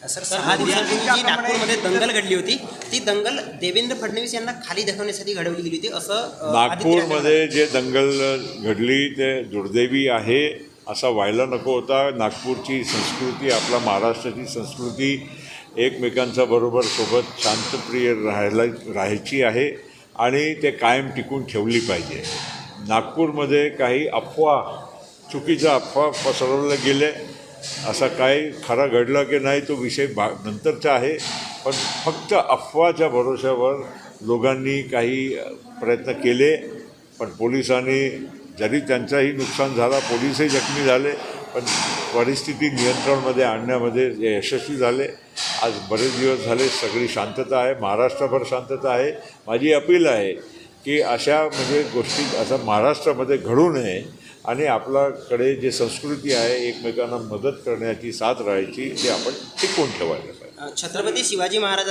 Sir 6 दिवसांपूर्वी जी नागपूरमध्ये दंगल घडली होती ती दंगल देवेंद्र फडणवीस यांना खाली दाखवण्यासाठी घडवली गेली होती असं नागपूरमध्ये जे दंगल घडली ते दुर्दैवी आहे, असा व्हायला नको होता. नागपूरची संस्कृती, आपला महाराष्ट्राची संस्कृती एकमेकांच्या बरोबर सोबत शांतप्रिय राहायची आहे आणि ते कायम टिकून ठेवली पाहिजे. नागपूरमध्ये काही चुकीचा अफवा पसरवले गेले, असं काही खरं घडलं की नाही तो विषय नंतरचा आहे. पण फक्त अफवाच्या भरोश्यावर लोकांनी काही प्रयत्न केले, पण पोलिसांनी जरी त्यांचाही नुकसान झाला, पोलीसही जखमी झाले, पण परिस्थिती नियंत्रणामध्ये आणण्यामध्ये यशस्वी झाले. आज बरेच दिवस झाले सगळी शांतता आहे, महाराष्ट्रभर शांतता आहे. माझी अपील आहे की अशा गोष्टी असं महाराष्ट्रामध्ये घडू नये आणि आपल्याकडे जे संस्कृती आहे एकमेकांना मदत करण्याची, साथ राहायची, ते आपण टिकवून ठेवायला पाहिजे. छत्रपती शिवाजी महाराज